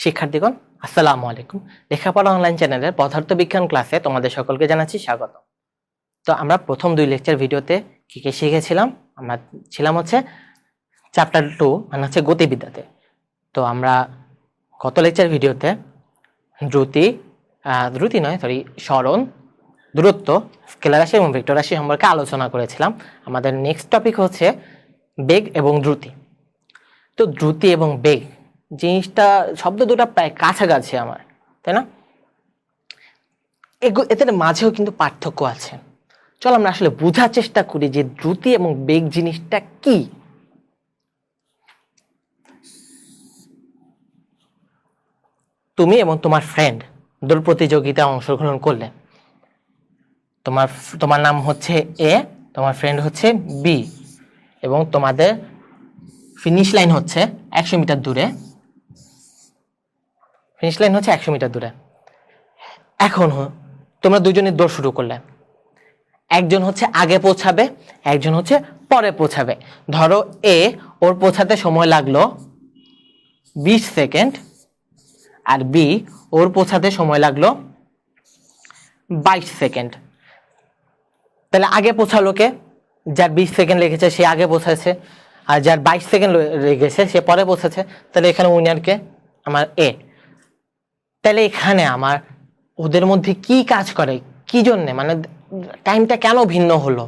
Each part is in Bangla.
শিক্ষার্থীগণ আসসালামু আলাইকুম। লেখাপড়া অনলাইন চ্যানেলের পদার্থবিজ্ঞান ক্লাসে তোমাদের সকলকে জানাচ্ছি স্বাগত। তো আমরা প্রথম 2 লেকচার ভিডিওতে কি কি শিখেছিলাম? আমরা ছিলাম হচ্ছে চ্যাপ্টার 2 মানে হচ্ছে গতিবিদ্যাতে। তো আমরা গত লেকচার ভিডিওতে সরণ, দূরত্ব, স্কেলার রাশি এবং ভেক্টর রাশি সম্পর্কে আলোচনা করেছিলাম। আমাদের নেক্সট টপিক হচ্ছে বেগ এবং দ্রুতি। তো দ্রুতি এবং বেগ জিনিসটা শব্দ দুটো প্রায় কাছাকাছি আমার, তাই না? এদের মাঝেও কিন্তু পার্থক্য আছে। চলো আমরা আসলে বোঝার চেষ্টা করি যে দ্রুতি এবং বেগ জিনিসটা কি। তুমি এবং তোমার ফ্রেন্ড দৌড় প্রতিযোগিতায় অংশগ্রহণ করলে, তোমার নাম হচ্ছে এ, তোমার ফ্রেন্ড হচ্ছে বি, এবং তোমাদের ফিনিশ লাইন হচ্ছে 100 মিটার দূরে। এখন তোমরা দুজনে দৌড় শুরু করলে, একজন হচ্ছে আগে পৌঁছাবে, একজন হচ্ছে পরে পৌঁছাবে। ধরো এ, ওর পৌঁছাতে সময় লাগলো 20 সেকেন্ড, আর বি, ওর পৌঁছাতে সময় লাগলো 22 সেকেন্ড। তাহলে আগে পৌঁছালো কে? যার 20 সেকেন্ড লেগেছে সে আগে পৌঁছাচ্ছে, আর যার 22 সেকেন্ড লেগেছে সে পরে পৌঁছাচ্ছে। তাহলে এখানে উইনারকে আমার এ। তাহলে এখানে আমার ওদের মধ্যে কি কাজ করে, কি জন্যে, মানে টাইমটা কেন ভিন্ন হলো,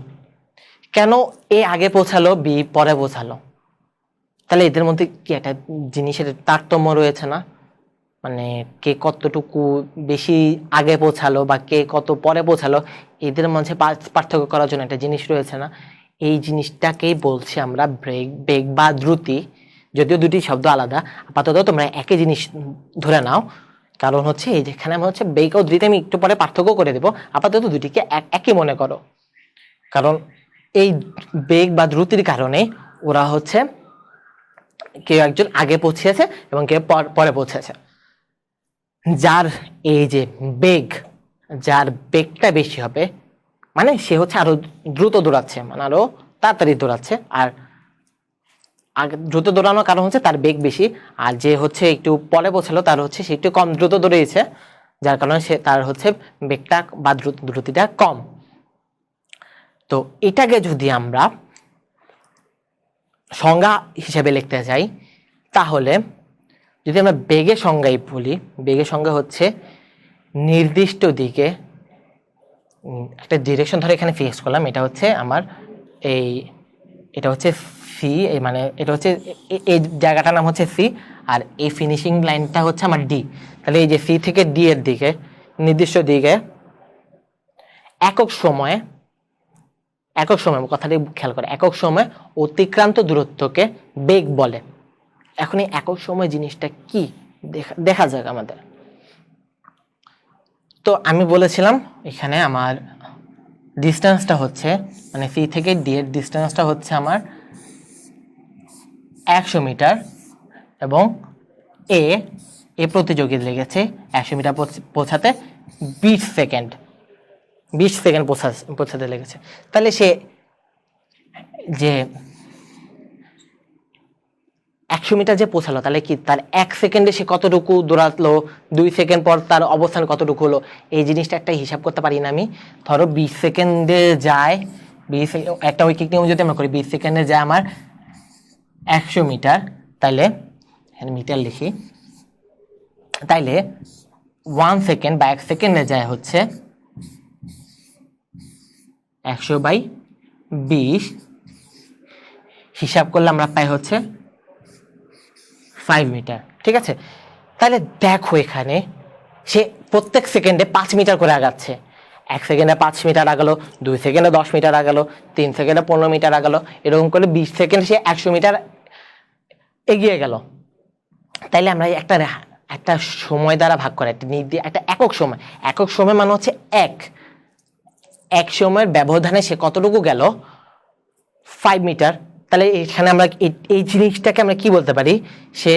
কেন এ আগে পৌঁছালো বি পরে পৌঁছালো? তাহলে এদের মধ্যে কি একটা জিনিসের তারতম্য রয়েছে না? মানে কে কতটুকু বেশি আগে পৌঁছালো বা কে কত পরে পৌঁছালো, এদের মাঝে পার্থক্য করার জন্য একটা জিনিস রয়েছে না? এই জিনিসটাকেই বলছি আমরা বেগ বা দ্রুতি। যদিও দুটি শব্দ আলাদা, আপাতত তোমরা একই জিনিস ধরে নাও। কারণ হচ্ছে এই যেখানে আমি হচ্ছে বেগ ও দ্রুতি আমি একটু পরে পার্থক্য করে দেবো, আপাতত দুটিকে একই মনে করো। কারণ এই বেগ বা দ্রুতির কারণে ওরা হচ্ছে কেউ একজন আগে পৌঁছেছে এবং কেউ পরে পৌঁছেছে। যার এই যে বেগ, যার বেগটা বেশি হবে মানে সে হচ্ছে আরো দ্রুত দৌড়াচ্ছে, মানে আরো তাড়াতাড়ি দৌড়াচ্ছে। আর দ্রুত দৌড়ানোর কারণ হচ্ছে তার বেগ বেশি, আর যে হচ্ছে একটু পরে পৌঁছালো তার হচ্ছে সে একটু কম দ্রুত দৌড়িয়েছে, যার কারণে সে তার হচ্ছে বেগটা বা দ্রুতিটা কম। তো এটাকে যদি আমরা সংজ্ঞা হিসেবে লিখতে চাই, তাহলে যদি আমরা বেগের সংজ্ঞাই বলি, বেগের সংজ্ঞা হচ্ছে নির্দিষ্ট দিকে একটা ডিরেকশন ধরে এখানে ফিক্স করলাম। এটা হচ্ছে আমার এটা হচ্ছে সি, মানে এটা হচ্ছে এই জায়গাটার নাম হচ্ছে সি, আর এই ফিনিশিং লাইনটা হচ্ছে আমার ডি। তাহলে এই যে সি থেকে ডি এর দিকে নির্দিষ্ট দিকে একক সময়ে কথাটি খেয়াল করে, একক সময় অতিক্রান্ত দূরত্বকে বেগ বলে। এখন এই একক সময় জিনিসটা কি দেখা যাক আমাদের। তো আমি বলেছিলাম এখানে আমার ডিস্টেন্সটা হচ্ছে, মানে সি থেকে ডি এর ডিস্টেন্সটা হচ্ছে আমার 100 মিটার, এবং এ প্রতিযোগী লেগেছে 100 মিটার পৌঁছাতে 20 সেকেন্ড পৌঁছাতে লেগেছে। তাহলে সে যে 100 মিটার যে পৌঁছালো, তাহলে কি তার 1 সেকেন্ডে সে কতটুকু দৌড়ালো, 2 সেকেন্ড পর তার অবস্থান কতটুকু হলো, এই জিনিসটা একটা হিসাব করতে পারি না আমি। ধরো 20 সেকেন্ডে যায়, একটা উইকিক নিয়ম যদি আমরা করি, 20 সেকেন্ডে যায় আমার 100 মিটার, তাইলে এখানে মিটার লিখি, তাইলে 1 সেকেন্ড বা 1 সেকেন্ডে যায় হচ্ছে 100/20, হিসাব করলে আমরা পাই হচ্ছে 5 মিটার। ঠিক আছে, তাহলে দেখো এখানে সে প্রত্যেক সেকেন্ডে 5 মিটার করে আগাচ্ছে। 1 সেকেন্ডে 5 মিটার আগালো, 2 সেকেন্ডে 10 মিটার আগালো, 3 সেকেন্ডে 15 মিটার আগালো, এরকম করে 20 সেকেন্ড সে 100 মিটার এগিয়ে গেল। তাইলে আমরা একটা সময় দ্বারা ভাগ করে একটা একক সময় মানে হচ্ছে এক সময়ের ব্যবধানে সে কতটুকু গেল, 5 মিটার। তাহলে এখানে আমরা এই জিনিসটাকে আমরা কি বলতে পারি, সে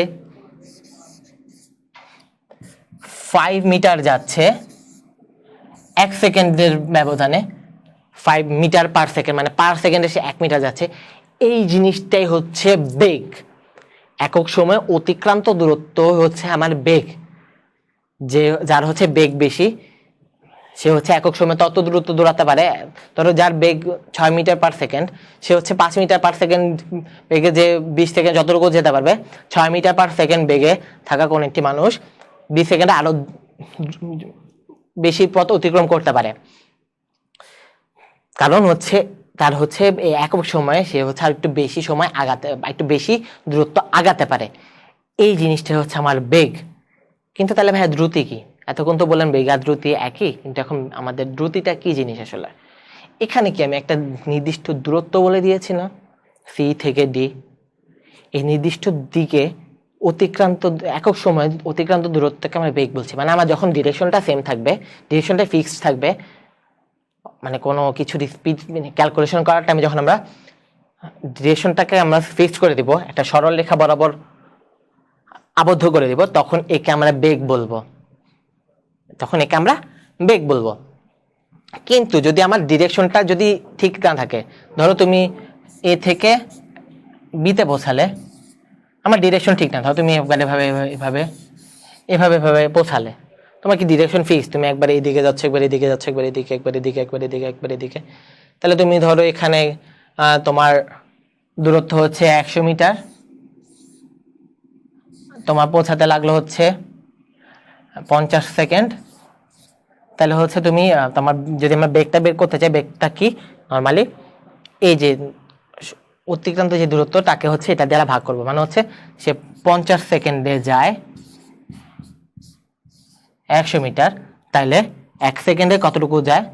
5 মিটার যাচ্ছে 1 সেকেন্ডের ব্যবধানে, 5 মিটার পার সেকেন্ড, মানে পার সেকেন্ডে সে 1 মিটার যাচ্ছে। এই জিনিসটাই হচ্ছে বেগ। একক সময় অতিক্রান্ত দূরত্ব হচ্ছে আমার বেগ, যে যার হচ্ছে বেগ বেশি সে হচ্ছে একক সময় তত দূরত্ব দৌড়াতে পারে। ধরো যার বেগ 6 মিটার পার সেকেন্ড, সে হচ্ছে 5 মিটার পার সেকেন্ড বেগে যে 20 সেকেন্ড যতটুকু যেতে পারবে, 6 মিটার পার সেকেন্ড বেগে থাকা কোন একটি মানুষ 20 সেকেন্ডে আরো বেশি পথ অতিক্রম করতে পারে। কারণ হচ্ছে তার হচ্ছে এই একক সময়ে সে হচ্ছে আর একটু বেশি সময় আগাতে, একটু বেশি দূরত্ব আগাতে পারে। এই জিনিসটা হচ্ছে আমার বেগ। কিন্তু তাহলে ভাইয়া দ্রুতি কি? এতক্ষণ তো বললেন বেগ আর দ্রুতি একই, কিন্তু এখন আমাদের দ্রুতিটা কি জিনিস আসলে? এখানে কি আমি একটা নির্দিষ্ট দূরত্ব বলে দিয়েছি না, সি থেকে ডি, এই নির্দিষ্ট দিকে অতিক্রান্ত একক সময় অতিক্রান্ত দূরত্বকে আমরা বেগ বলছি। মানে আমার যখন ডিরেকশনটা সেম থাকবে, ডিরেকশনটা ফিক্সড থাকবে, মানে কোনো কিছু স্পিড ক্যালকুলেশন করার টাইমে যখন আমরা ডিরেকশনটাকে আমরা ফিক্সড করে দিব, একটা সরল রেখা বরাবর আবদ্ধ করে দিব, তখন একে আমরা বেগ বলবো, তখন একে আমরা বেগ বলবো। কিন্তু যদি আমার ডিরেকশনটা যদি ঠিক না থাকে, ধরো তুমি এ থেকে বিতে পৌঁছালে, আমার ডিরেকশন ঠিক না, ধরো তুমি এভাবে এভাবে এভাবে এভাবে পৌঁছালে, তোমার কি ডিরেকশন ফিক্স, তুমি একবার এইদিকে যাচ্ছ, একবার এদিকে যাচ্ছ, একবার এদিকে, একবার এদিকে, একবার এদিকে, একবার এদিকে, তাহলে তুমি ধরো এখানে তোমার দূরত্ব হচ্ছে 100 মিটার, তোমার পৌঁছাতে লাগলো হচ্ছে 50 সেকেন্ড, তাহলে হচ্ছে তুমি তোমার যদি আমরা বেগটা বের করতে চাই, বেগটা কি নর্মালি এই যে অতিক্রান্ত যে দূরত্ব তাকে হচ্ছে এটা দ্বারা ভাগ করবো, মানে হচ্ছে সে 50 সেকেন্ডে যায় 100 মিটার, তাইলে 1 সেকেন্ডে কতটুকু যায়,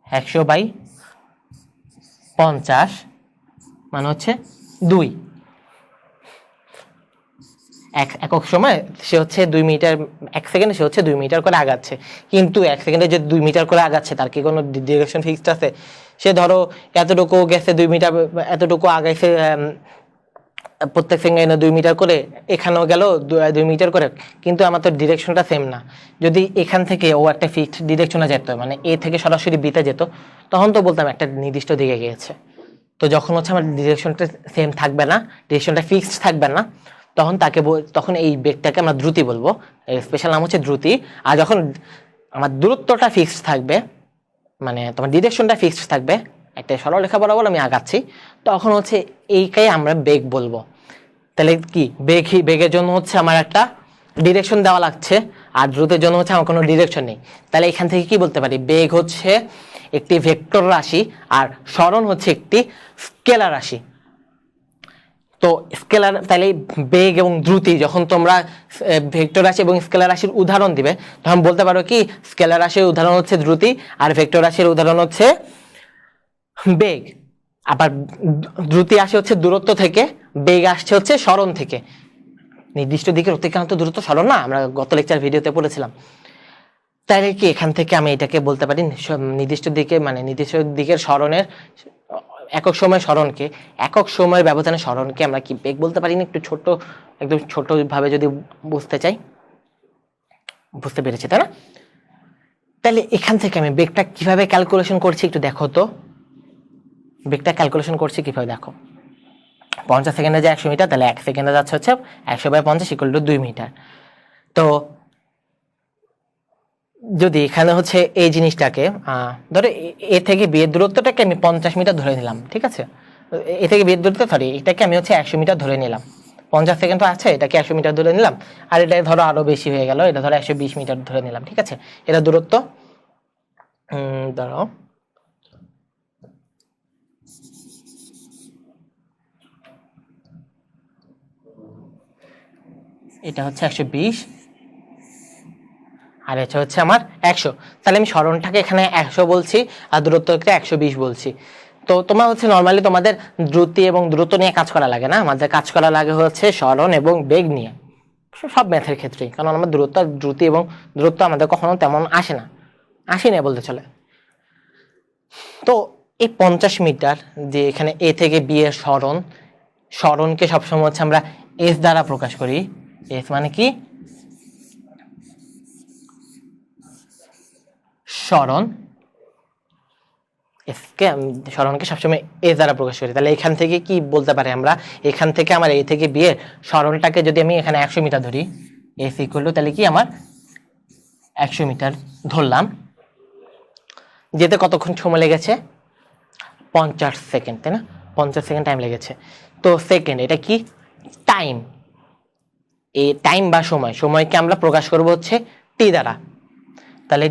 100/50 মানে হচ্ছে 2। একক সময় সে হচ্ছে 2 মিটার, 1 সেকেন্ডে সে হচ্ছে 2 মিটার করে আগাচ্ছে। কিন্তু 1 সেকেন্ডে যে 2 মিটার করে আগাচ্ছে তার কি কোনো ডিরেকশন ফিক্সড আছে? সে ধরো এতটুকু গেছে 2 মিটার, এতটুকু আগাইছে প্রত্যেক সেকেন্ডে 2 মিটার করে, এখানেও গেল 2 মিটার করে, কিন্তু আমার তো ডিরেকশনটা সেম না। যদি এখান থেকে ও একটা ফিক্সড ডিরেকশনে যেত, মানে এ থেকে সরাসরি বিতে যেত, তখন তো বলতাম একটা নির্দিষ্ট দিকে গিয়েছে। তো যখন হচ্ছে আমার ডিরেকশনটা সেম থাকবে না, ডিরেকশনটা ফিক্সড থাকবে না, তখন এই বেগটাকে আমরা দ্রুতি বলবো, স্পেশাল নাম হচ্ছে দ্রুতি। আর যখন আমার দূরত্বটা ফিক্সড থাকবে, মানে তোমার ডিরেকশনটা ফিক্সড থাকবে, একটা সরলরেখা বরাবর আমি আগাচ্ছি, তখন হচ্ছে এইটাই আমরা বেগ বলবো। তাহলে কি বেগের জন্য হচ্ছে আমার একটা ডিরেকশন দেওয়া লাগছে, আর দ্রুতের জন্য হচ্ছে আমার কোনো ডিরেকশন নেই। তাহলে এখান থেকে কি বলতে পারি, বেগ হচ্ছে একটি ভেক্টর রাশি আর সরণ হচ্ছে একটি স্কেলার রাশি। তো স্কেলার, তাহলে বেগ এবং দ্রুতি যখন তোমরা ভেক্টর রাশি এবং স্কেলার রাশির উদাহরণ দিবে, তখন বলতে পারো কি স্কেলার রাশির উদাহরণ হচ্ছে দ্রুতি আর ভেক্টর রাশির উদাহরণ হচ্ছে বেগ। আবার দ্রুতি আসে হচ্ছে দূরত্ব থেকে, বেগ আসছে হচ্ছে সরণ থেকে। নির্দিষ্ট দিকের অতিক্রান্ত দূরত্ব সরণ না, আমরা গত লেকচার ভিডিওতে পড়েছিলাম। তাহলে কি এখান থেকে আমি এটাকে বলতে পারি নির্দিষ্ট দিকে, মানে নির্দিষ্ট দিকের সরণের একক সময় সরণকে, একক সময়ের ব্যবধানে সরণকে আমরা কি বেগ বলতে পারি না? একটু ছোট, একদম ছোট ভাবে যদি বুঝতে চাই, বুঝতে পেরেছি তাই না? তাহলে এখান থেকে আমি বেগটা কিভাবে ক্যালকুলেশন করছি একটু দেখো তো। বেগটা ক্যালকুলেশন করছি কিভাবে দেখো, 50 সেকেন্ডে যে 100 মিটার, তাহলে 1 সেকেন্ডে যাচ্ছে হচ্ছে 100/50 = 2 মিটার। তো যদি এখানে হচ্ছে এই জিনিসটাকে ধরো এ থেকে বি এর দূরত্বটাকে আমি 50 মিটার ধরে নিলাম, ঠিক আছে? এ থেকে বি এর দূরত্ব, সরি, এটাকে আমি হচ্ছে 100 মিটার ধরে নিলাম। 50 সেকেন্ড তো আছে, এটাকে 100 মিটার ধরে নিলাম। আর এটা ধরো আরো বেশি হয়ে গেল, এটা ধরো 120 মিটার ধরে নিলাম, ঠিক আছে? এটা দূরত্ব। ধরো এটা হচ্ছে 120 আর এটা হচ্ছে আমার 100। তাহলে আমি সরণটাকে এখানে 100 বলছি আর দূরত্বকে 120 বলছি। তো তোমার হচ্ছে নর্মালি তোমাদের দ্রুতি এবং দূরত্ব নিয়ে কাজ করা লাগে না, আমাদের কাজ করা লাগে হচ্ছে সরণ এবং বেগ নিয়ে, সব ম্যাথের ক্ষেত্রেই। কারণ আমার দ্রুতি এবং দূরত্ব আমাদের কখনো তেমন আসে না বলতে চলে। তো এই 50 মিটার যে এখানে এ থেকে বি এর সরণকে সবসময় হচ্ছে আমরা এস দ্বারা প্রকাশ করি। এস মানে কি? সরণ। এসকে সরণকে সবসময় এ দ্বারা প্রকাশ করি। তাহলে এখান থেকে কি বলতে পারি আমরা, এখান থেকে আমার এ থেকে বি এর সরণটাকে যদি আমি এখানে 100 মিটার ধরি, এস ইকুয়াল টু তাহলে কি আমার 100 মিটার ধরলাম, যেতে কতক্ষণ সময় লেগেছে 50 সেকেন্ড, তাই না? 50 সেকেন্ড টাইম লেগেছে। তো সেকেন্ড এটা কি টাইম, এই টাইম বা সময়, সময়কে আমরা প্রকাশ করব হচ্ছে টি দ্বারা। তাহলে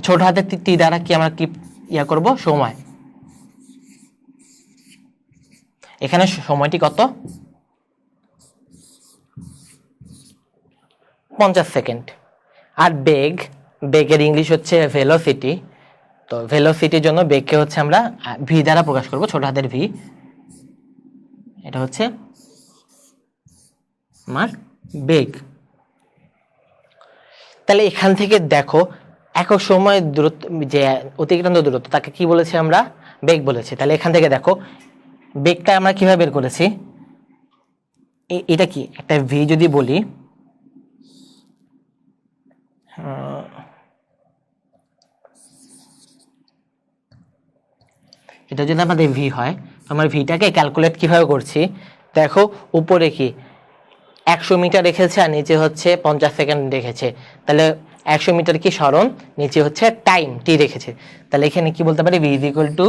ছোট হাতের টি দ্বারা কি আমরা কি ইয়া করব, সময়। এখানে সময়টি কত 50 সেকেন্ড। আর বেগ, বেগের ইংলিশ হচ্ছে ভেলোসিটি। তো ভেলোসিটির জন্য বেগকে হচ্ছে আমরা ভি দ্বারা প্রকাশ করব, ছোট হাতের ভি। এটা হচ্ছে আমার বেগ। তাহলে এখান থেকে দেখো একক সময় দূরত্ব, যে অতিক্রান্ত দূরত্ব তাকে কি বলেছি আমরা, বেগ বলেছি। তাহলে এখান থেকে দেখো বেগটা আমরা কিভাবে বের করেছি, এটা কি একটা ভি যদি বলি, এটা যদি আমাদের ভি হয়, আমরা ভিটাকে ক্যালকুলেট কিভাবে করছি, দেখো উপরে কি 100 মিটার রেখেছে আর নিচে হচ্ছে 50 সেকেন্ড রেখেছে। তাহলে 100 মিটার কি সরণ, নিচে হচ্ছে টাইম টি রেখেছে। তাহলে এখানে কি বলতে পারি, V is equal to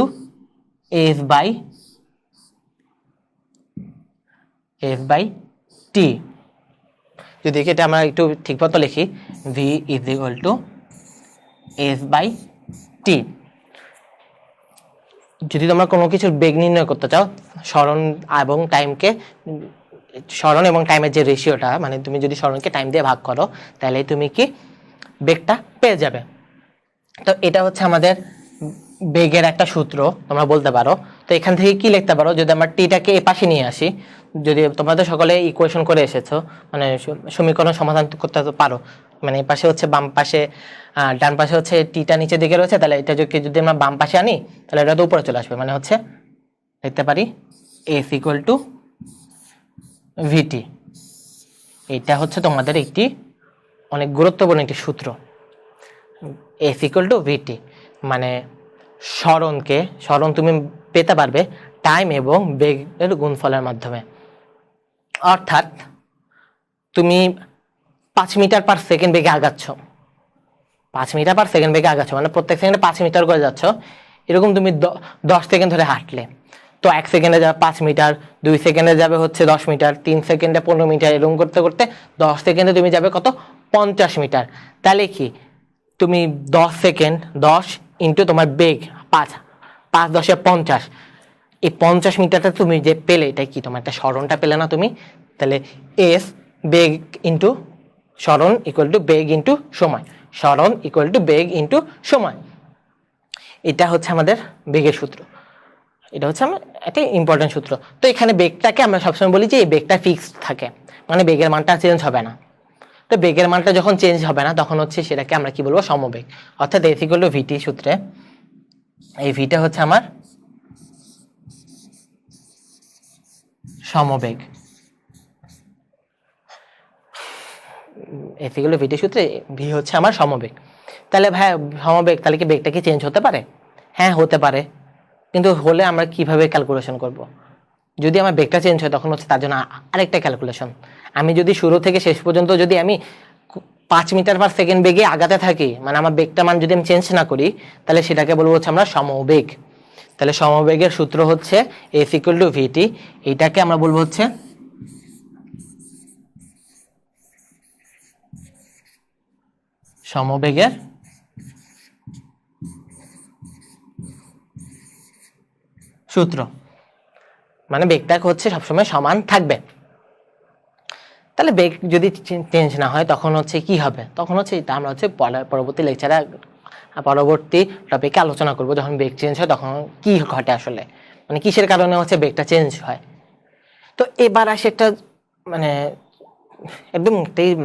S by T. যদি এটা আমরা একটু ঠিক মতো লিখি, V is equal to S by T. যদি তোমরা কোনো কিছুর বেগ নির্ণয় করতে চাও, সরণ এবং টাইমকে, সরণ এবং টাইমের যে রেশিওটা, মানে তুমি যদি সরণকে টাইম দিয়ে ভাগ করো তাহলে তুমি কি বেগটা পেয়ে যাবে। তো এটা হচ্ছে আমাদের বেগের একটা সূত্র তোমরা বলতে পারো। তো এখান থেকে কি লিখতে পারো, যদি আমরা টিটাকে এ পাশে নিয়ে আসি, যদি তোমরা তো সকলে ইকুয়েশন করে এসেছো, মানে সমীকরণ সমাধান করতে পারো, মানে এই পাশে হচ্ছে বাম পাশে, ডান পাশে হচ্ছে টিটা নিচের দিকে রয়েছে, তাহলে এটা যদি আমরা বাম পাশে আনি তাহলে এটা তো উপরে চলে আসবে, মানে হচ্ছে লিখতে পারি এস ইকুয়াল টু ভিটি। এটা হচ্ছে তোমাদের একটি অনেক গুরুত্বপূর্ণ একটি সূত্র, এস ইকুয়াল টু ভিটি। মানে সরণ তুমি পেতে পারবে টাইম এবং বেগের গুণফলের মাধ্যমে। অর্থাৎ তুমি 5 মিটার পার সেকেন্ড বেগে আগাচ্ছ, 5 মিটার পার সেকেন্ড বেগে আগাচ্ছ, মানে প্রত্যেক সেকেন্ডে 5 মিটার করে যাচ্ছ। এরকম তুমি 10 সেকেন্ড ধরে হাঁটলে, তো 1 সেকেন্ডে যাবে 5 মিটার, 2 সেকেন্ডে যাবে হচ্ছে 10 মিটার, 3 সেকেন্ডে 15 মিটার, এরকম করতে করতে 10 সেকেন্ডে তুমি যাবে কত 50 মিটার। তাহলে কি তুমি 10 সেকেন্ড, 10 ইন্টু তোমার বেগ 5, 5 10 50, এই 50 মিটারটা তুমি যে পেলে, এটা কি তোমার একটা সরণটা পেলে না তুমি। তাহলে এস বেগ ইন্টু সরণ ইকুয়াল টু বেগ ইন্টু সময়, সরণ ইকুয়াল টু বেগ ইন্টু সময়। এটা হচ্ছে আমাদের বেগের সূত্র, এটা হচ্ছে আমার একটা ইম্পর্টেন্ট সূত্র। তো এখানে বেগটাকে আমরা সবসময় বলি যে এই বেগটা ফিক্সড থাকে, মানে বেগের মানটা চেঞ্জ হবে না। তো বেগের মানটা যখন চেঞ্জ হবে না তখন হচ্ছে সেটাকে আমরা কি বলবো, সমবেগ। অর্থাৎ এস ইকুয়াল টু ভিটি সূত্রে এই ভিটা হচ্ছে আমার সমবেগ। এস ইকুয়াল টু ভিটি সূত্রে ভি হচ্ছে আমার সমবেগ। তাহলে ভাই সমবেগ, তাহলে কি বেগটা কি চেঞ্জ হতে পারে? হ্যাঁ হতে পারে, কিন্তু হলে আমরা কিভাবে ক্যালকুলেশন করব? যদি আমার বেগটা চেঞ্জ হয় তখন হচ্ছে তার জন্য আরেকটা ক্যালকুলেশন। আমি যদি শুরু থেকে শেষ পর্যন্ত যদি আমি 5 মিটার পার সেকেন্ড বেগে আগাতে থাকি, মানে আমার বেগটা মান যদি আমি চেঞ্জ না করি, তাহলে সেটাকে বলবো হচ্ছে আমরা সমবেগ। তাহলে সমবেগের সূত্র হচ্ছে এস ইকুয়াল টু ভিটি, এইটাকে আমরা বলবো হচ্ছে সমবেগের সূত্র, মানে বেগটা হচ্ছে সবসময় সমান থাকবে। তাহলে বেগ যদি চেঞ্জ না হয় তখন হচ্ছে কি হবে, তখন হচ্ছে এটা আমরা হচ্ছে পরবর্তী লেকচারে পরবর্তী টপিকে আলোচনা করব। যখন বেগ চেঞ্জ হয় তখন কি ঘটে আসলে, মানে কিসের কারণে হচ্ছে বেগটা চেঞ্জ হয়। তো এবার আসে একটা মানে একদম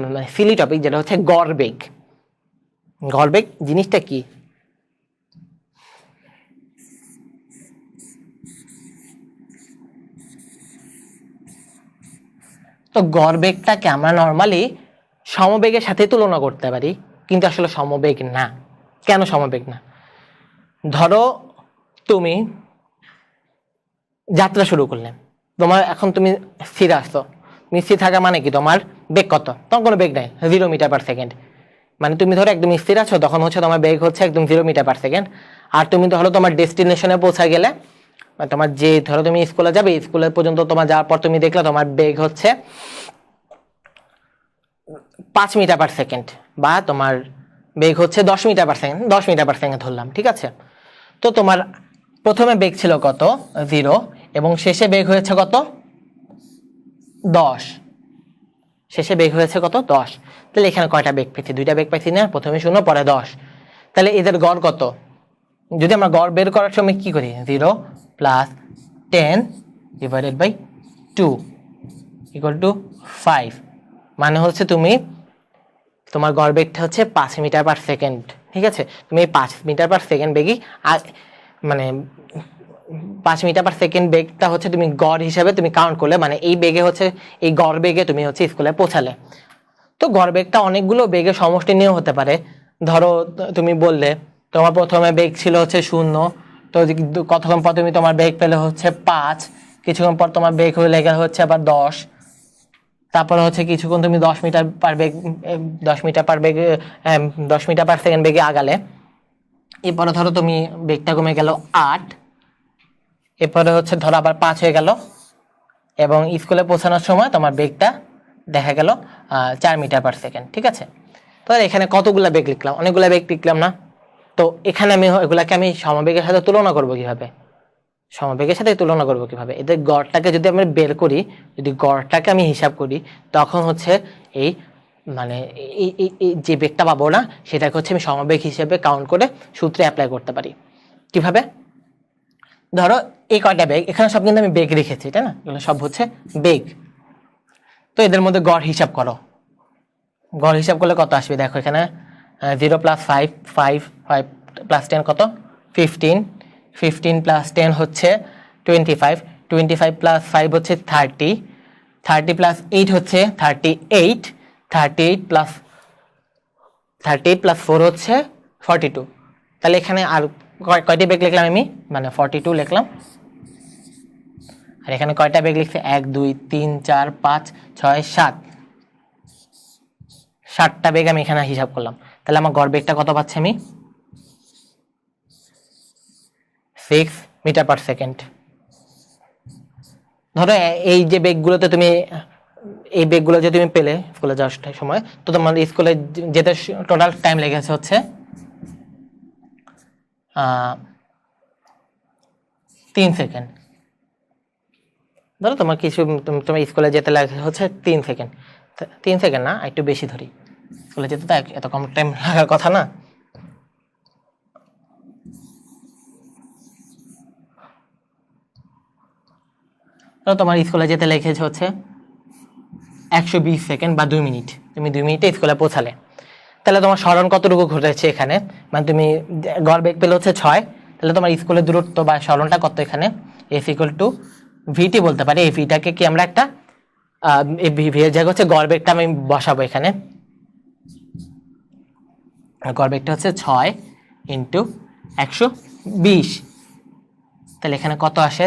মানে সিলি টপিক, যেটা হচ্ছে গড় বেগ। গড় বেগ জিনিসটা কি? তো গড় বেগটাকে আমরা নর্মালি সমবেগের সাথে তুলনা করতে পারি, কিন্তু আসলে সমবেগ না। কেন সমবেগ না? ধরো তুমি যাত্রা শুরু করলে, তোমার এখন তুমি স্থির আসছো, তুমি স্থির থাকা মানে কি, তোমার বেগ কত, তোমার কোনো বেগ নাই, 0 মিটার পার সেকেন্ড। মানে তুমি ধরো একদম স্থির আছো, তখন হচ্ছে তোমার বেগ হচ্ছে একদম 0 মিটার পার সেকেন্ড। আর তুমি ধরো তোমার ডেস্টিনেশনে পৌঁছে গেলে, তোমার যে ধরো তুমি স্কুলে যাবে, স্কুলে পর্যন্ত তোমার যাওয়ার পর তুমি দেখলে তোমার বেগ হচ্ছে 5 মিটার পার সেকেন্ড, বা তোমার বেগ হচ্ছে 10 metre per second, 10 metre per second ধরলাম, ঠিক আছে। তো তোমার প্রথমে বেগ ছিল কত, 0, এবং শেষে বেগ হয়েছে কত, 10। শেষে বেগ হয়েছে কত, 10। তাহলে এখানে কয়টা বেগ পেয়েছি, 2টা বেগ পাইছি না, প্রথমে 0 পরে 10। তাহলে এদের গড় কত, যদি আমরা গড় বের করার সময় কি করি, 0 plus 10 divided by 2 equal to 5। মানে হচ্ছে তুমি তোমার গড় বেগটা হচ্ছে 5 মিটার পার সেকেন্ড, ঠিক আছে। তুমি এই 5 মিটার পার সেকেন্ড বেগই, মানে 5 মিটার পার সেকেন্ড বেগটা হচ্ছে তুমি গড় হিসাবে তুমি কাউন্ট করলে, মানে এই বেগে হচ্ছে, এই গড় বেগে তুমি হচ্ছে স্কুলে পৌঁছালে। তো গড় বেগটা অনেকগুলো বেগের সমষ্টি নিয়েও হতে পারে। ধরো তুমি বললে তোমার প্রথমে বেগ ছিল হচ্ছে 0, তো কতক্ষণ পর তুমি তোমার বেগ পেলে হচ্ছে 5, কিছুক্ষণ পর তোমার বেগ হয়ে লেগে হচ্ছে আবার 10, তারপরে হচ্ছে কিছুক্ষণ তুমি 10 মিটার পার বেগ 10 মিটার পার বেগে 10 মিটার পার সেকেন্ড বেগে আগালে। এরপরে ধরো তুমি বেগটা কমে গেল 8, এরপরে হচ্ছে ধরো আবার 5 হয়ে গেল, এবং স্কুলে পৌঁছানোর সময় তোমার বেগটা দেখা গেল 4 মিটার পার সেকেন্ড, ঠিক আছে। তো এখানে কতগুলা বেগ লিখলাম, অনেকগুলা বেগ লিখলাম না। তো এখানে আমি এগুলাকে আমি সমবেগের সাথে তুলনা করবো কিভাবে, সমবেগের সাথে তুলনা করবো কিভাবে, এদের গড়টাকে যদি আমরা বের করি, যদি গড়টাকে আমি হিসাব করি, তখন হচ্ছে এই মানে এই যে বেগটা পাবো না, সেটাকে হচ্ছে আমি সমবেগ হিসেবে কাউন্ট করে সূত্রে অ্যাপ্লাই করতে পারি। কিভাবে, ধরো এই কয়টা বেগ, এখানে সব কিন্তু আমি বেগ রেখেছি, তাই না, এগুলো সব হচ্ছে বেগ। তো এদের মধ্যে গড় হিসাব করো, গড় হিসাব করলে কত আসবে, দেখো এখানে 0 প্লাস 5, 5 প্লাস 10 কত, 15, 15 প্লাস 10 হচ্ছে 25, 25 প্লাস 5 হচ্ছে 30, 30 প্লাস 8 হচ্ছে 38, 38 প্লাস 4 হচ্ছে 42। তাহলে এখানে আর কয়টি বেগ লিখলাম আমি, মানে 42 লিখলাম। আর এখানে কয়টা বেগ লিখছে, 1 2 3 4 5 6 7, 7টা বেগ আমি এখানে হিসাব করলাম। তাহলে আমার গড় বেগটা কত পাচ্ছি আমি, 6 মিটার পার সেকেন্ড। ধরো এই যে বেগগুলোতে তুমি, এই বেগগুলো যে তুমি পেলে স্কুলে যাওয়ার সময়, তো তোমার স্কুলে যেতে টোটাল টাইম লেগেছে হচ্ছে 3 সেকেন্ড। ধরো তোমার কিছু, তোমার স্কুলে যেতে লাগে হচ্ছে 3 সেকেন্ড, 3 সেকেন্ড না, একটু বেশি ধরি, স্কুলে যেতে তো এত কম টাইম লাগার কথা না। তোমার স্কুলে যেতে লেগেছে হচ্ছে 120 সেকেন্ড বা 2 মিনিট, তুমি 2 মিনিটে স্কুলে পৌঁছালে। তাহলে তোমার স্মরণ কতটুকু ঘটেছে এখানে, মানে তুমি গড় বেগ পেলে হচ্ছে 6, তাহলে তোমার স্কুলের দূরত্ব বা স্মরণটা কত, এখানে এফ ইকুয়াল টু ভিটি বলতে পারি। এই ভিটাকে কি আমরা একটা ভি এর জায়গায় হচ্ছে গড় বেগটা আমি বসাবো এখানে, গড় বেগটা হচ্ছে 6 ইন্টু 120। তাহলে এখানে কত আসে,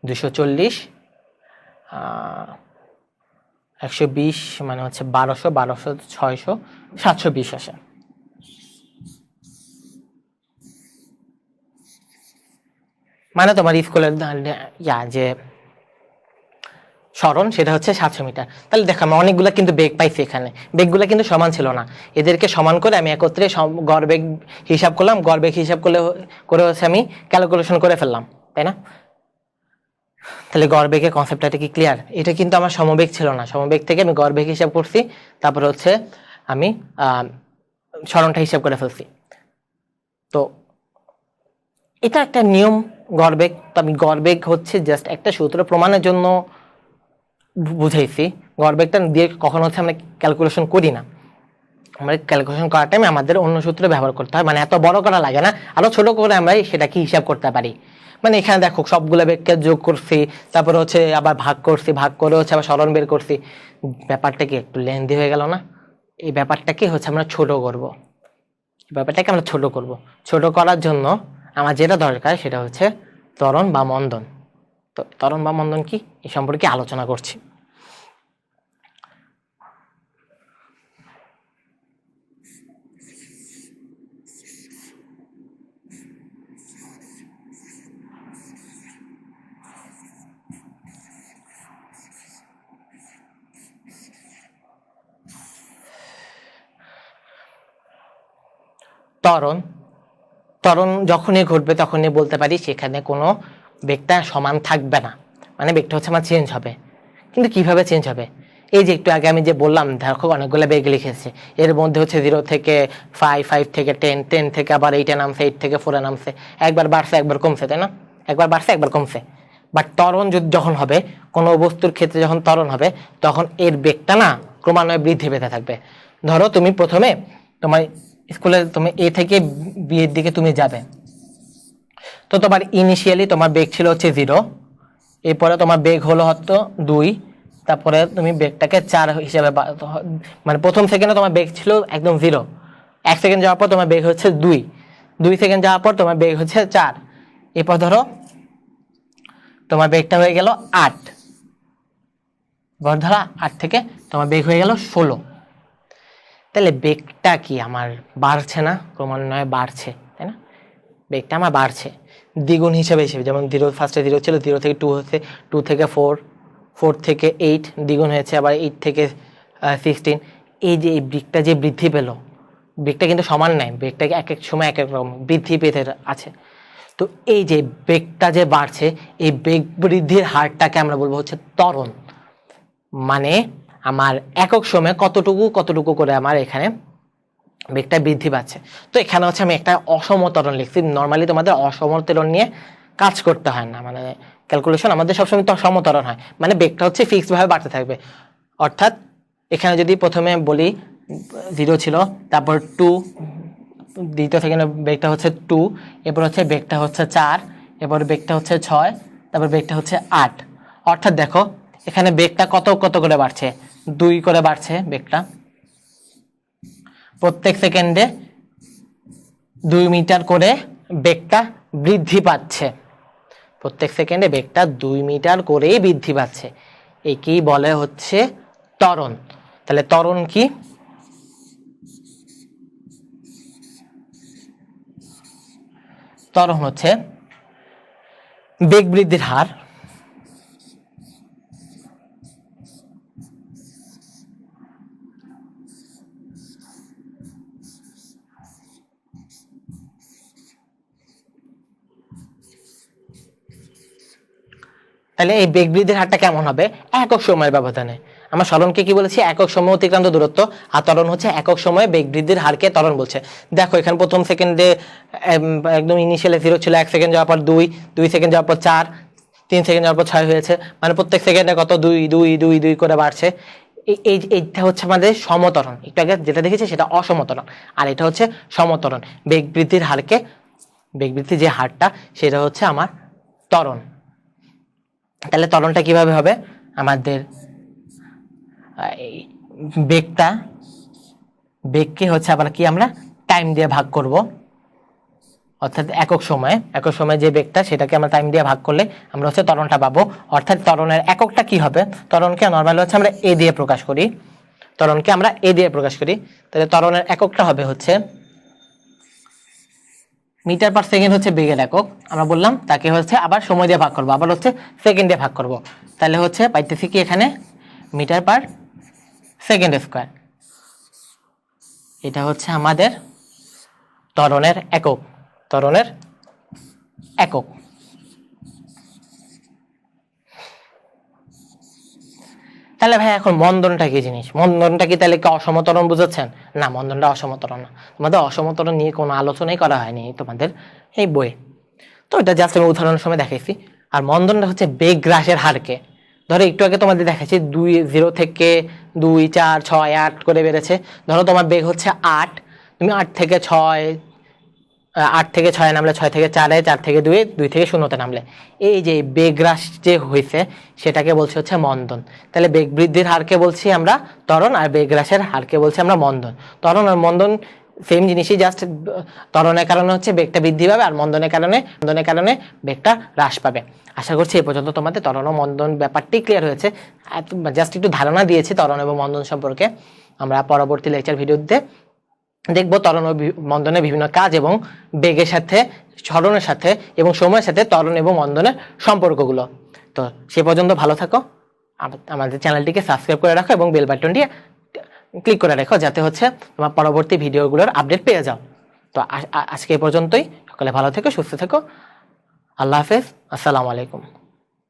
240, 120 মানে হচ্ছে 1200, 1200 600, 720 আসে। মানে তোমার স্কুলের যে স্মরণ সেটা হচ্ছে 700 মিটার। তাহলে দেখো আমি অনেকগুলো কিন্তু বেগ পাইছি, এখানে বেগগুলো কিন্তু সমান ছিল না, এদেরকে সমান করে আমি একত্রে গড় বেগ হিসাব করলাম, গড় বেগ হিসাব করে হচ্ছে আমি ক্যালকুলেশন করে ফেললাম, তাই না। তাহলে গড় বেগের কনসেপ্টটা কি ক্লিয়ার? এটা কিন্তু আমার সমবেগ ছিল না, সমবেগ থেকে আমি গড় বেগ হিসাব করছি, তারপরে হচ্ছে আমি স্মরণটা হিসাব করে ফেলছি। তো এটা একটা নিয়ম গড় বেগ। তো আমি গড় বেগ হচ্ছে জাস্ট একটা সূত্র প্রমাণের জন্য বুঝাইছি। গড় বেগটা দিয়ে কখনো হচ্ছে আমরা ক্যালকুলেশন করি না, আমরা ক্যালকুলেশন করার টাইমে আমাদের অন্য সূত্র ব্যবহার করতে হয়, মানে এত বড় করা লাগে না, আরো ছোট করে আমরা সেটাকে হিসাব করতে পারি। মানে এখানে দেখো সবগুলো বেগকে যোগ করছি, তারপরে হচ্ছে আবার ভাগ করছি, ভাগ করে হচ্ছে আবার স্মরণ বের করছি, ব্যাপারটা কি একটু লেন্দি হয়ে গেল না? এই ব্যাপারটাকে হচ্ছে আমরা ছোট করব, ব্যাপারটাকে আমরা ছোট করব। ছোট করার জন্য আমার যেটা দরকার সেটা হচ্ছে ত্বরণ বা মন্দন। তো ত্বরণ বা মন্দন কি এই সম্পর্কে আলোচনা করছি। ত্বরণ ত্বরণ যখনই ঘটবে তখনই বলতে পারি সেখানে কোনো বেগটা সমান থাকবে না, মানে বেগটা হচ্ছে আমার চেঞ্জ হবে। কিন্তু কিভাবে চেঞ্জ হবে? এই যে একটু আগে আমি যে বললাম, দেখো অনেকগুলো বেগ লিখেছে, এর মধ্যে হচ্ছে 0 থেকে 5, 5 থেকে 10, 10 থেকে আবার 8 নামছে, 8 থেকে 4 নামছে, একবার বাড়ছে একবার কমছে, তাই না? একবার বাড়ছে একবার কমছে। বাট ত্বরণ যখন হবে, কোনো বস্তুর ক্ষেত্রে যখন ত্বরণ হবে তখন এর বেগটা না ক্রমান্বয়ে বৃদ্ধি পেতে থাকবে। ধরো তুমি প্রথমে তোমার স্কুলে তুমি এ থেকে বি এর দিকে তুমি যাবে, তো তোমার ইনিশিয়ালি তোমার বেগ ছিল হচ্ছে 0, এরপরে তোমার বেগ হলো হয়তো 2, তারপরে তুমি বেগটাকে 4 হিসেবে মানে প্রথম সেকেন্ডে তোমার বেগ ছিল একদম 0, 1 সেকেন্ড যাওয়ার পর তোমার বেগ হচ্ছে 2, 2 সেকেন্ড যাওয়ার পর তোমার বেগ হচ্ছে 4, এরপর ধরো তোমার বেগটা হয়ে গেল 8, ধরো 8 থেকে তোমার বেগ হয়ে গেল 16। তাহলে বেগটা কি আমার বাড়ছে না? ক্রমান্বয়ে বাড়ছে, তাই না? বেগটা আমার বাড়ছে দ্বিগুণ হিসেবে হিসেবে, যেমন 0 ফার্স্টে 0 ছিল, 0 থেকে 2 হচ্ছে, 2 থেকে 4, 4 থেকে 8 দ্বিগুণ হয়েছে, আবার 8 থেকে 16। এই যে এই বেগটা যে বৃদ্ধি পেল, বেগটা কিন্তু সমান নয়, বেগটাকে এক এক সময় এক এক রকম বৃদ্ধি পেতে আছে। তো এই যে বেগটা যে বাড়ছে, এই বেগ বৃদ্ধির হারটাকে আমরা বলবো হচ্ছে ত্বরণ। মানে আমার একক সময়ে কতটুকু কতটুকু করে আমার এখানে বেগটা বৃদ্ধি পাচ্ছে। তো এখানে হচ্ছে আমি একটা অসম ত্বরণ লিখছি। নর্মালি তোমাদের অসম ত্বরণ নিয়ে কাজ করতে হয় না, মানে ক্যালকুলেশন আমাদের সবসময় তো সমত্বরণ হয়, মানে বেগটা হচ্ছে ফিক্সড ভাবে বাড়তে থাকবে। অর্থাৎ এখানে যদি প্রথমে বলি 0 ছিল, তারপর 2, দ্বিতীয় সেকেন্ডে বেগটা হচ্ছে 2, এরপর হচ্ছে বেগটা হচ্ছে 4, এরপর বেগটা হচ্ছে 6, তারপর বেগটা হচ্ছে 8। অর্থাৎ দেখো এখানে বেগটা কত কত করে বাড়ছে, 2 করে বাড়ছে বেগটা, প্রত্যেক সেকেন্ডে 2 মিটার করে বেগটা বৃদ্ধি পাচ্ছে, প্রত্যেক সেকেন্ডে বেগটা 2 মিটার করেই বৃদ্ধি পাচ্ছে। একেই বলে হচ্ছে ত্বরণ। তাহলে ত্বরণ কি? ত্বরণ হচ্ছে বেগ বৃদ্ধির হার তাহলে এই বেগ বৃদ্ধির হারটা কেমন হবে? একক সময়ের ব্যবধানে। আমরা সরণকে কি বলেছি? একক সময় অতিক্রান্ত দূরত্ব। আর ত্বরণ হচ্ছে একক সময়ে বেগ বৃদ্ধির হারকে ত্বরণ বলছে। দেখো এখানে প্রথম সেকেন্ডে একদম ইনিশিয়ালে 0 ছিল, 1 সেকেন্ড যাওয়ার পর 2, 2 সেকেন্ড যাওয়ার পর 4, 3 সেকেন্ড যাওয়ার পর 6 হয়েছে, মানে প্রত্যেক সেকেন্ডে কত 2 2 2 2 করে বাড়ছে। এইটা হচ্ছে আমাদের সমত্বরণ। একটু আগে যেটা দেখেছি সেটা অসমত্বরণ, আর এটা হচ্ছে সমত্বরণ। বেগ বৃদ্ধির হারকে, বেগ বৃদ্ধির যে হারটা সেটা হচ্ছে আমার ত্বরণ। তাহলে ত্বরণটা কিভাবে হবে? আমাদের বেগকে হচ্ছে আবার কি আমরা টাইম দিয়ে ভাগ করব, অর্থাৎ একক সময়ে যে বেগটা সেটাকে আমরা টাইম দিয়ে ভাগ করলে আমরা হচ্ছে ত্বরণটা পাবো। অর্থাৎ ত্বরণের এককটা কি হবে? ত্বরণকে নরমালি হচ্ছে আমরা এ দিয়ে প্রকাশ করি, তাহলে ত্বরণের এককটা হবে হচ্ছে মিটার পার সেকেন্ড, হচ্ছে বেগের একক। আমরা বললাম তাকে হচ্ছে আবার সময় দিয়ে ভাগ করবো, আবার হচ্ছে সেকেন্ড দিয়ে ভাগ করব। তাহলে হচ্ছে পাইতেছি কি এখানে মিটার পার সেকেন্ড স্কোয়ার। এটা হচ্ছে আমাদের ত্বরণের একক। তাহলে ভাই এখন মন্দনটা কি জিনিস? মন্দনটা কি তাহলে কি অসমত্বরণ বুঝাচ্ছেন? না, মন্দনটা অসমত্বরণ না। তোমাদের অসমত্বরণ নিয়ে কোনো আলোচনাই করা হয়নি তোমাদের এই বইয়ে, তো এটা জাস্ট আমি উদাহরণের সময় দেখাইছি। আর মন্দনটা হচ্ছে বেগ হ্রাসের হারকে, ধরো একটু আগে তোমাদের দেখাচ্ছি 0 থেকে 2, 4, 6, 8 করে বেড়েছে। ধরো তোমার বেগ হচ্ছে 8, তুমি 8 থেকে 6 নামলে, 6 থেকে 4, 4 থেকে 2, 2 থেকে 0 নামলে, এই যে বেগ হ্রাস যে হয়েছে সেটাকে বলছে হচ্ছে মন্দন। তাহলে বেগ বৃদ্ধির হারকে বলছি আমরা ত্বরণ, আর বেগ হ্রাসের হারকে বলছি আমরা মন্দন। ত্বরণ আর মন্দন সেম জিনিসই, জাস্ট ত্বরণের কারণে হচ্ছে বেগটা বৃদ্ধি পাবে আর মন্দনের কারণে বেগটা হ্রাস পাবে। আশা করছি এই পর্যন্ত তোমাদের ত্বরণ ও মন্দন ব্যাপারটি ক্লিয়ার হয়েছে। জাস্ট একটু ধারণা দিয়েছি ত্বরণ এবং মন্দন সম্পর্কে। আমরা পরবর্তী লেকচার ভিডিওতে দেখব ত্বরণ ও মন্দনের বিভিন্ন কাজ এবং বেগের সাথে, সরণের সাথে এবং সময়ের সাথে ত্বরণ এবং মন্দনের সম্পর্কগুলো। তো সে পর্যন্ত ভালো থাকো, আমাদের চ্যানেলটিকে সাবস্ক্রাইব করে রাখো এবং বেল বাটনটি ক্লিক করে রাখো, যাতে হচ্ছে তোমার পরবর্তী ভিডিওগুলোর আপডেট পেয়ে যাও। তো আজকে এই পর্যন্তই। সকলে ভালো থেকো, সুস্থ থেকো। আল্লাহ হাফেজ, আসসালামু আলাইকুম।